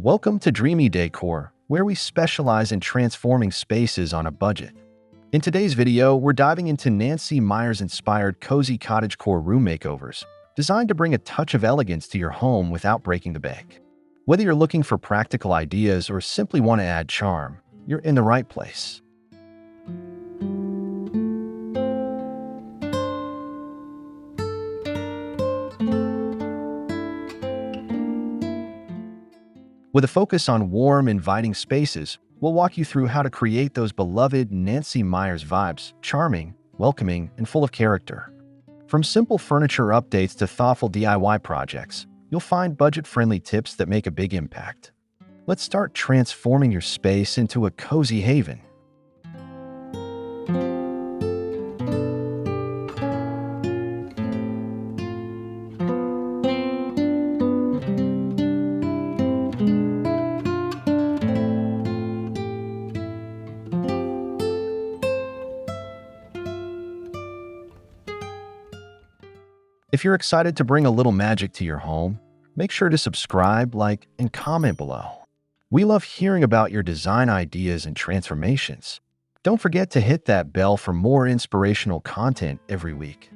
Welcome to Dreamy Decor, where we specialize in transforming spaces on a budget. In today's video, we're diving into Nancy Meyers-inspired cozy cottagecore room makeovers, designed to bring a touch of elegance to your home without breaking the bank. Whether you're looking for practical ideas or simply want to add charm, you're in the right place. With a focus on warm, inviting spaces, we'll walk you through how to create those beloved Nancy Meyers vibes, charming, welcoming, and full of character. From simple furniture updates to thoughtful DIY projects, you'll find budget-friendly tips that make a big impact. Let's start transforming your space into a cozy haven. If you're excited to bring a little magic to your home, make sure to subscribe, like, and comment below. We love hearing about your design ideas and transformations. Don't forget to hit that bell for more inspirational content every week.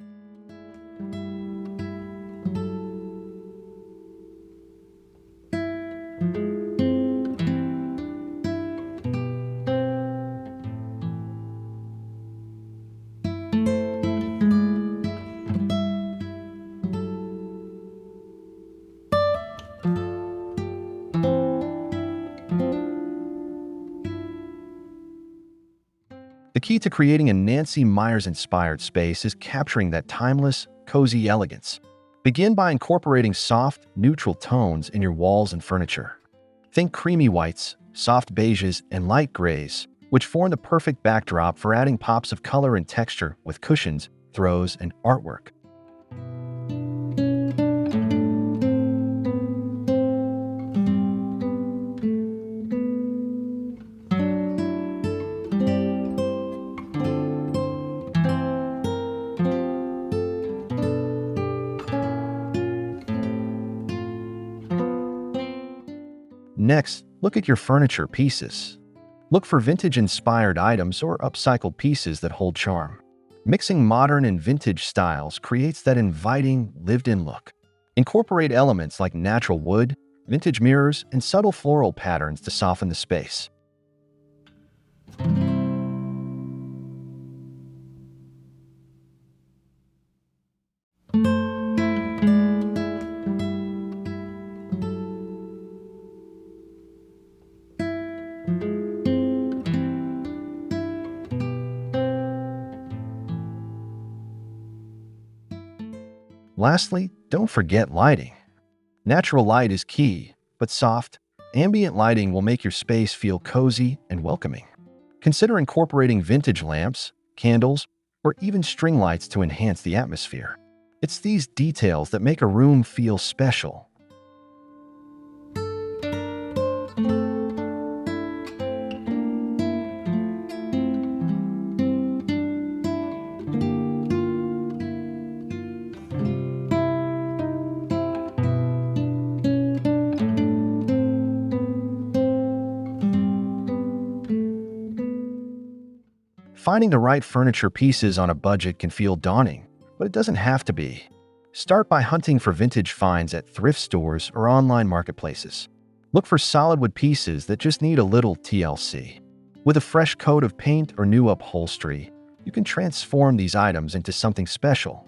The key to creating a Nancy Meyers-inspired space is capturing that timeless, cozy elegance. Begin by incorporating soft, neutral tones in your walls and furniture. Think creamy whites, soft beiges, and light grays, which form the perfect backdrop for adding pops of color and texture with cushions, throws, and artwork. Next, look at your furniture pieces. Look for vintage-inspired items or upcycled pieces that hold charm. Mixing modern and vintage styles creates that inviting, lived-in look. Incorporate elements like natural wood, vintage mirrors, and subtle floral patterns to soften the space. Lastly, don't forget lighting. Natural light is key, but soft, ambient lighting will make your space feel cozy and welcoming. Consider incorporating vintage lamps, candles, or even string lights to enhance the atmosphere. It's these details that make a room feel special. Finding the right furniture pieces on a budget can feel daunting, but it doesn't have to be. Start by hunting for vintage finds at thrift stores or online marketplaces. Look for solid wood pieces that just need a little TLC. With a fresh coat of paint or new upholstery, you can transform these items into something special.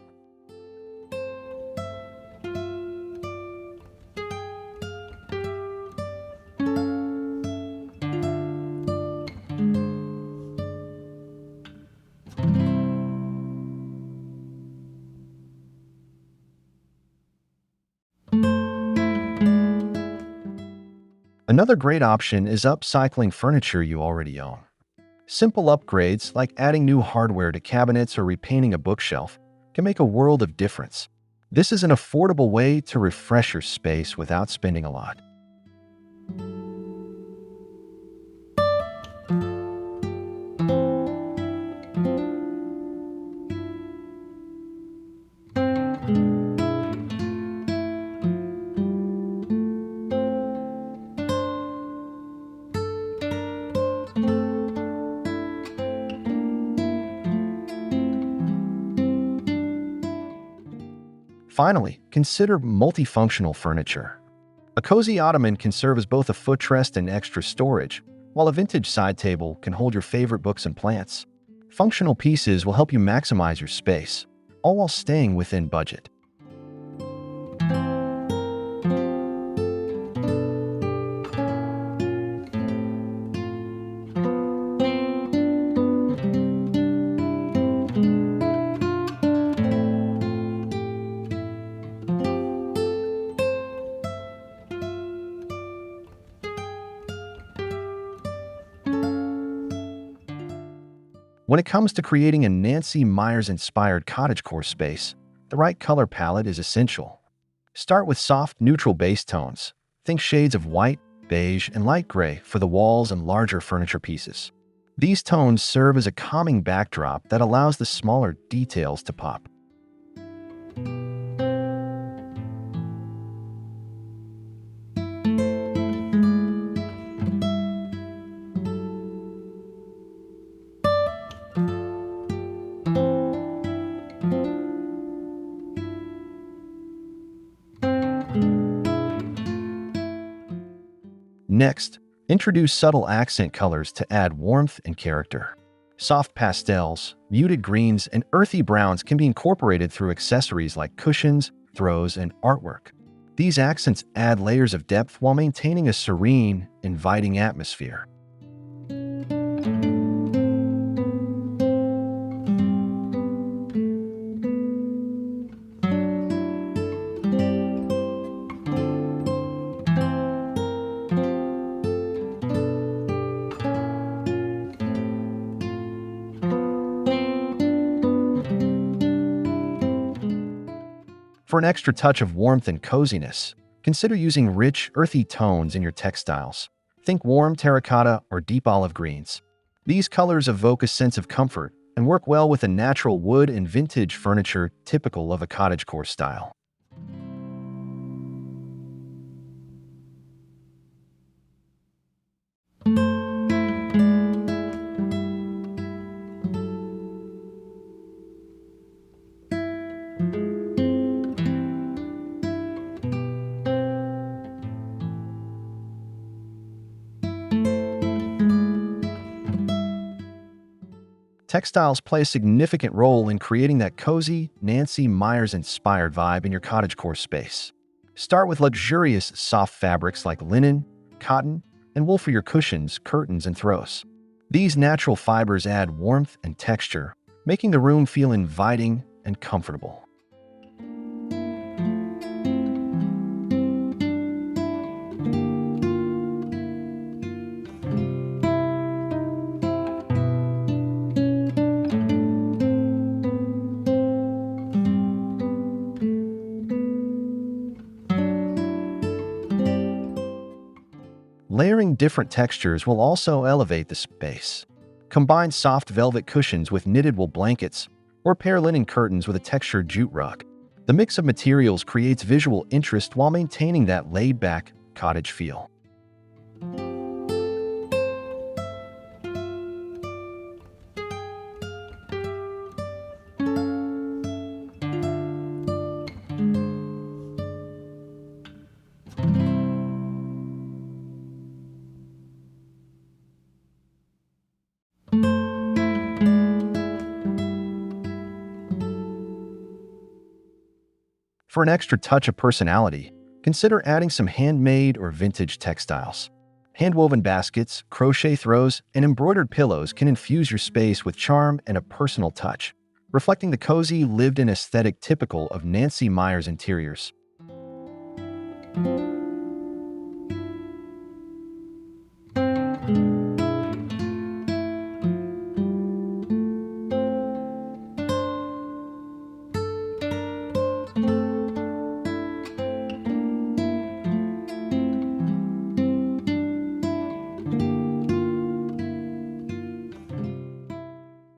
Another great option is upcycling furniture you already own. Simple upgrades like adding new hardware to cabinets or repainting a bookshelf can make a world of difference. This is an affordable way to refresh your space without spending a lot. Finally, consider multifunctional furniture. A cozy ottoman can serve as both a footrest and extra storage, while a vintage side table can hold your favorite books and plants. Functional pieces will help you maximize your space, all while staying within budget. When it comes to creating a Nancy Meyers-inspired cottagecore space, the right color palette is essential. Start with soft, neutral base tones. Think shades of white, beige, and light gray for the walls and larger furniture pieces. These tones serve as a calming backdrop that allows the smaller details to pop. Next, introduce subtle accent colors to add warmth and character. Soft pastels, muted greens, and earthy browns can be incorporated through accessories like cushions, throws, and artwork. These accents add layers of depth while maintaining a serene, inviting atmosphere. For an extra touch of warmth and coziness, consider using rich, earthy tones in your textiles. Think warm terracotta or deep olive greens. These colors evoke a sense of comfort and work well with the natural wood and vintage furniture typical of a cottagecore style. Textiles play a significant role in creating that cozy, Nancy Meyers-inspired vibe in your cottagecore space. Start with luxurious, soft fabrics like linen, cotton, and wool for your cushions, curtains, and throws. These natural fibers add warmth and texture, making the room feel inviting and comfortable. Layering different textures will also elevate the space. Combine soft velvet cushions with knitted wool blankets, or pair linen curtains with a textured jute rug. The mix of materials creates visual interest while maintaining that laid-back cottage feel. For an extra touch of personality, consider adding some handmade or vintage textiles. Hand-woven baskets, crochet throws, and embroidered pillows can infuse your space with charm and a personal touch, reflecting the cozy, lived-in aesthetic typical of Nancy Meyers interiors.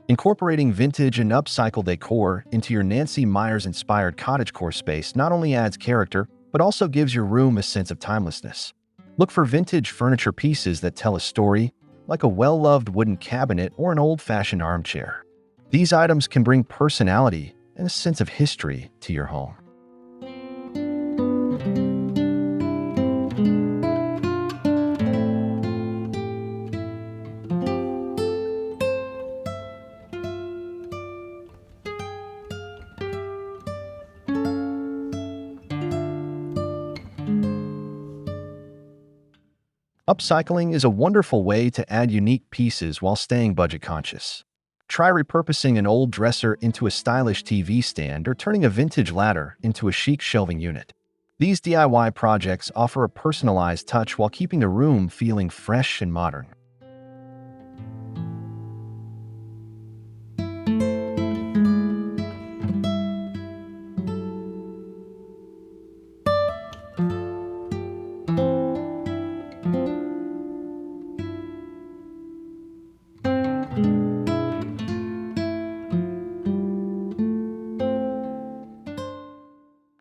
Incorporating vintage and upcycled decor into your Nancy Meyers-inspired cottagecore space not only adds character, but also gives your room a sense of timelessness. Look for vintage furniture pieces that tell a story, like a well-loved wooden cabinet or an old-fashioned armchair. These items can bring personality and a sense of history to your home. Upcycling is a wonderful way to add unique pieces while staying budget conscious. Try repurposing an old dresser into a stylish TV stand or turning a vintage ladder into a chic shelving unit. These DIY projects offer a personalized touch while keeping the room feeling fresh and modern.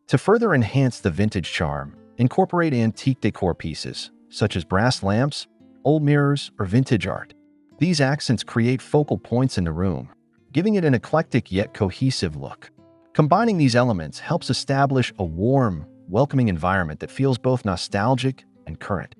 To further enhance the vintage charm, incorporate antique decor pieces, such as brass lamps, old mirrors, or vintage art. These accents create focal points in the room, giving it an eclectic yet cohesive look. Combining these elements helps establish a warm, welcoming environment that feels both nostalgic and current.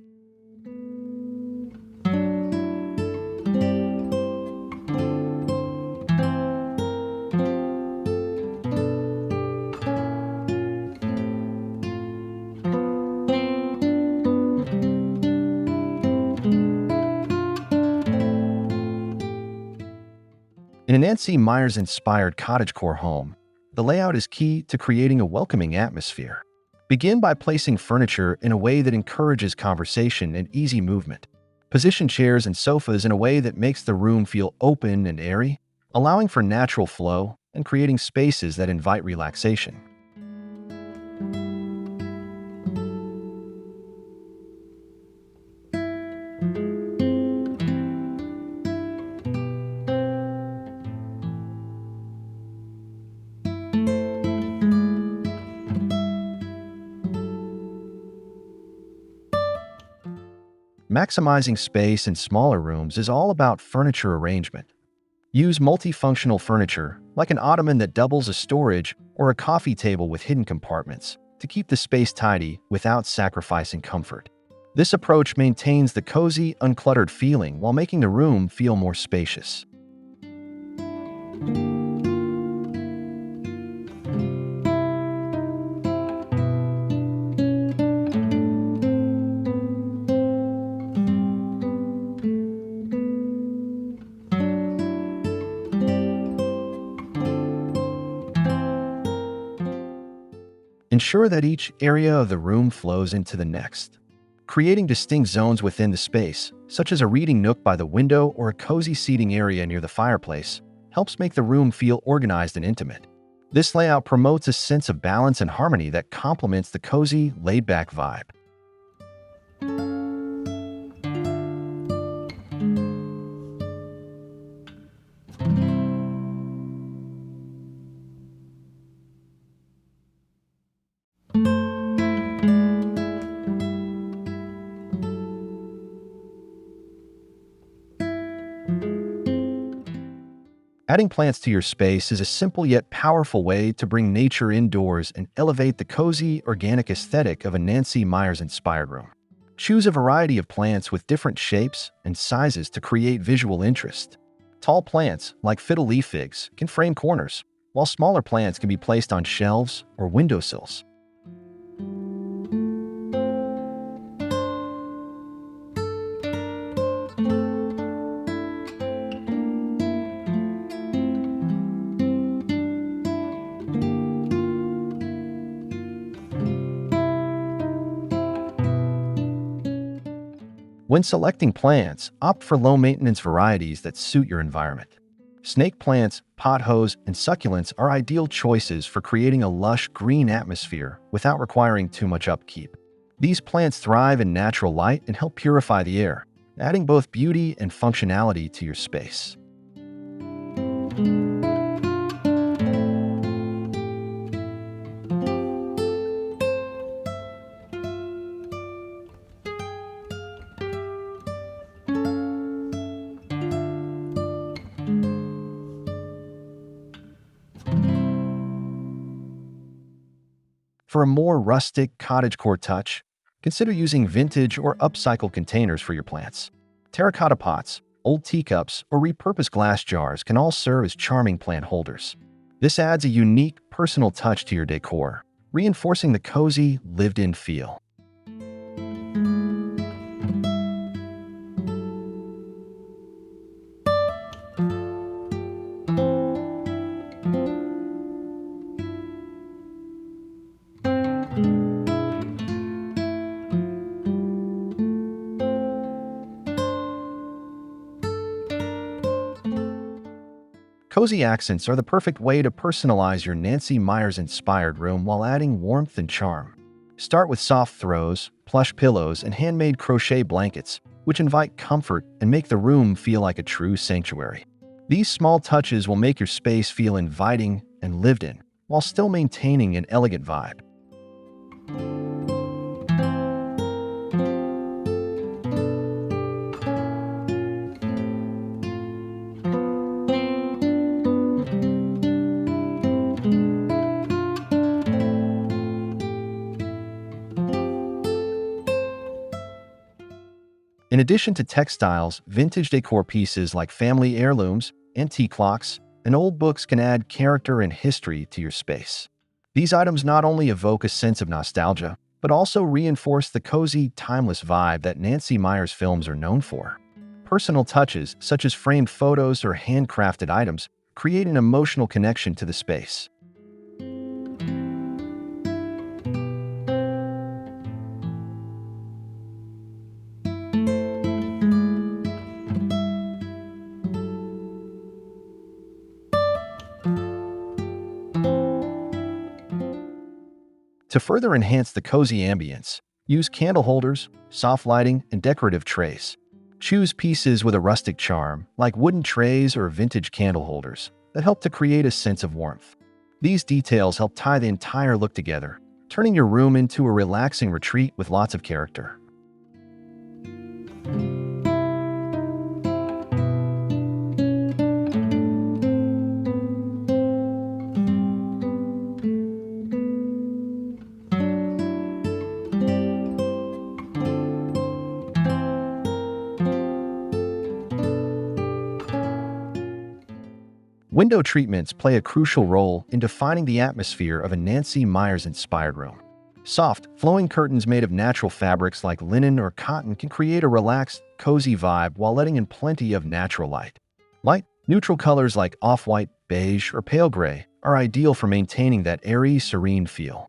In a Nancy Meyers-inspired cottagecore home, the layout is key to creating a welcoming atmosphere. Begin by placing furniture in a way that encourages conversation and easy movement. Position chairs and sofas in a way that makes the room feel open and airy, allowing for natural flow and creating spaces that invite relaxation. Maximizing space in smaller rooms is all about furniture arrangement. Use multifunctional furniture, like an ottoman that doubles as storage or a coffee table with hidden compartments, to keep the space tidy without sacrificing comfort. This approach maintains the cozy, uncluttered feeling while making the room feel more spacious. Ensure that each area of the room flows into the next. Creating distinct zones within the space, such as a reading nook by the window or a cozy seating area near the fireplace, helps make the room feel organized and intimate. This layout promotes a sense of balance and harmony that complements the cozy, laid-back vibe. Adding plants to your space is a simple yet powerful way to bring nature indoors and elevate the cozy, organic aesthetic of a Nancy Meyers-inspired room. Choose a variety of plants with different shapes and sizes to create visual interest. Tall plants, like fiddle leaf figs, can frame corners, while smaller plants can be placed on shelves or windowsills. When selecting plants, opt for low-maintenance varieties that suit your environment. Snake plants, pothos, and succulents are ideal choices for creating a lush green atmosphere without requiring too much upkeep. These plants thrive in natural light and help purify the air, adding both beauty and functionality to your space. For a more rustic cottagecore touch, consider using vintage or upcycled containers for your plants. Terracotta pots, old teacups, or repurposed glass jars can all serve as charming plant holders. This adds a unique, personal touch to your decor, reinforcing the cozy, lived-in feel. Cozy accents are the perfect way to personalize your Nancy Meyers-inspired room while adding warmth and charm. Start with soft throws, plush pillows, and handmade crochet blankets, which invite comfort and make the room feel like a true sanctuary. These small touches will make your space feel inviting and lived in, while still maintaining an elegant vibe. In addition to textiles, vintage decor pieces like family heirlooms, antique clocks, and old books can add character and history to your space. These items not only evoke a sense of nostalgia, but also reinforce the cozy, timeless vibe that Nancy Meyers films are known for. Personal touches, such as framed photos or handcrafted items, create an emotional connection to the space. To further enhance the cozy ambience, use candle holders, soft lighting, and decorative trays. Choose pieces with a rustic charm, like wooden trays or vintage candle holders, that help to create a sense of warmth. These details help tie the entire look together, turning your room into a relaxing retreat with lots of character. Window treatments play a crucial role in defining the atmosphere of a Nancy Meyers-inspired room. Soft, flowing curtains made of natural fabrics like linen or cotton can create a relaxed, cozy vibe while letting in plenty of natural light. Light, neutral colors like off-white, beige, or pale gray are ideal for maintaining that airy, serene feel.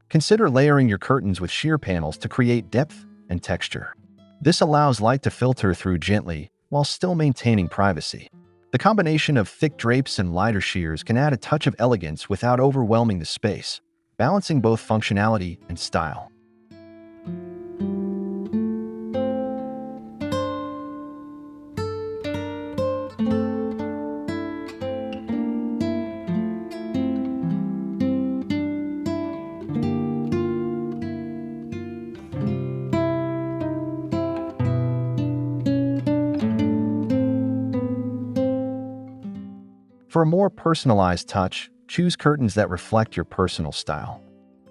Consider layering your curtains with sheer panels to create depth and texture. This allows light to filter through gently while still maintaining privacy. The combination of thick drapes and lighter sheers can add a touch of elegance without overwhelming the space, balancing both functionality and style. For a more personalized touch, choose curtains that reflect your personal style.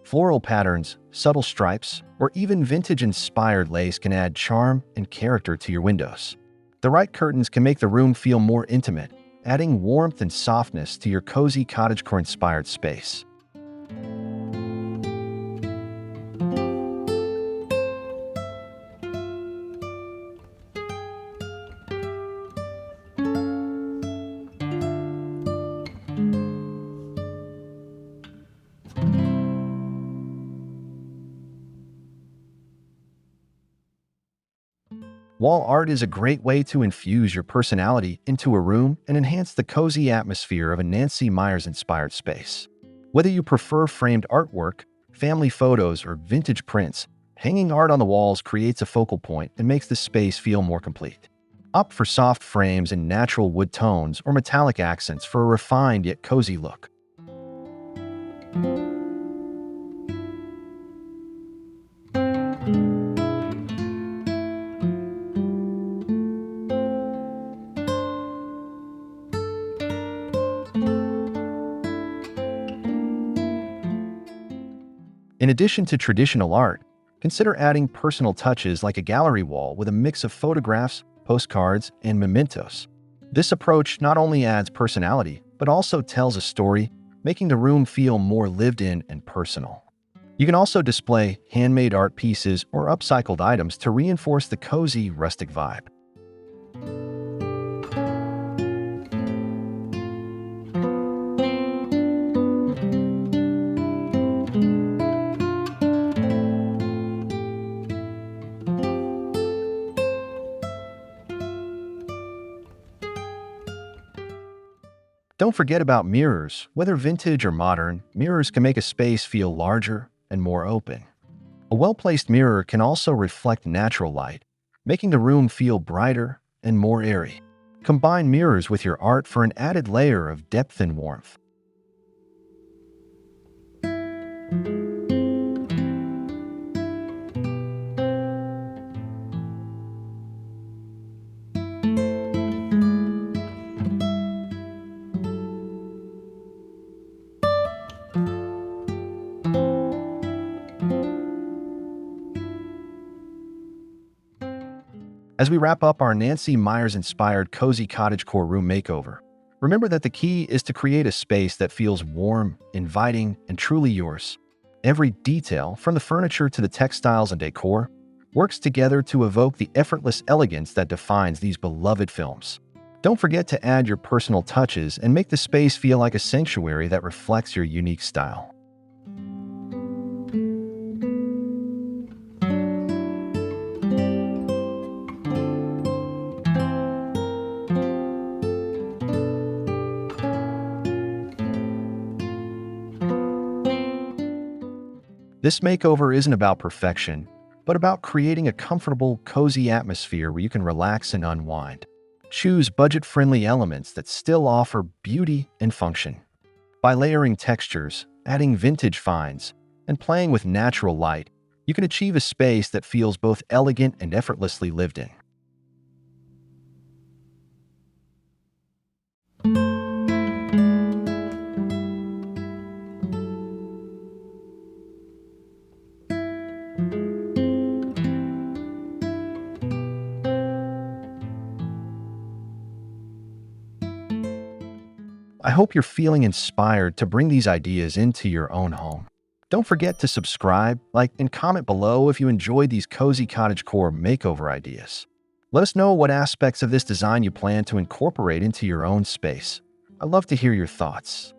Floral patterns, subtle stripes, or even vintage-inspired lace can add charm and character to your windows. The right curtains can make the room feel more intimate, adding warmth and softness to your cozy cottagecore-inspired space. Wall art is a great way to infuse your personality into a room and enhance the cozy atmosphere of a Nancy Meyers-inspired space. Whether you prefer framed artwork, family photos, or vintage prints, hanging art on the walls creates a focal point and makes the space feel more complete. Opt for soft frames and natural wood tones or metallic accents for a refined yet cozy look. In addition to traditional art, consider adding personal touches like a gallery wall with a mix of photographs, postcards, and mementos. This approach not only adds personality, but also tells a story, making the room feel more lived in and personal. You can also display handmade art pieces or upcycled items to reinforce the cozy, rustic vibe. Don't forget about mirrors. Whether vintage or modern, mirrors can make a space feel larger and more open. A well-placed mirror can also reflect natural light, making the room feel brighter and more airy. Combine mirrors with your art for an added layer of depth and warmth. As we wrap up our Nancy Meyers-inspired cozy cottagecore room makeover, remember that the key is to create a space that feels warm, inviting, and truly yours. Every detail, from the furniture to the textiles and decor, works together to evoke the effortless elegance that defines these beloved films. Don't forget to add your personal touches and make the space feel like a sanctuary that reflects your unique style. This makeover isn't about perfection, but about creating a comfortable, cozy atmosphere where you can relax and unwind. Choose budget-friendly elements that still offer beauty and function. By layering textures, adding vintage finds, and playing with natural light, you can achieve a space that feels both elegant and effortlessly lived in. I hope you're feeling inspired to bring these ideas into your own home. Don't forget to subscribe, like, and comment below if you enjoyed these cozy cottagecore makeover ideas. Let us know what aspects of this design you plan to incorporate into your own space. I'd love to hear your thoughts.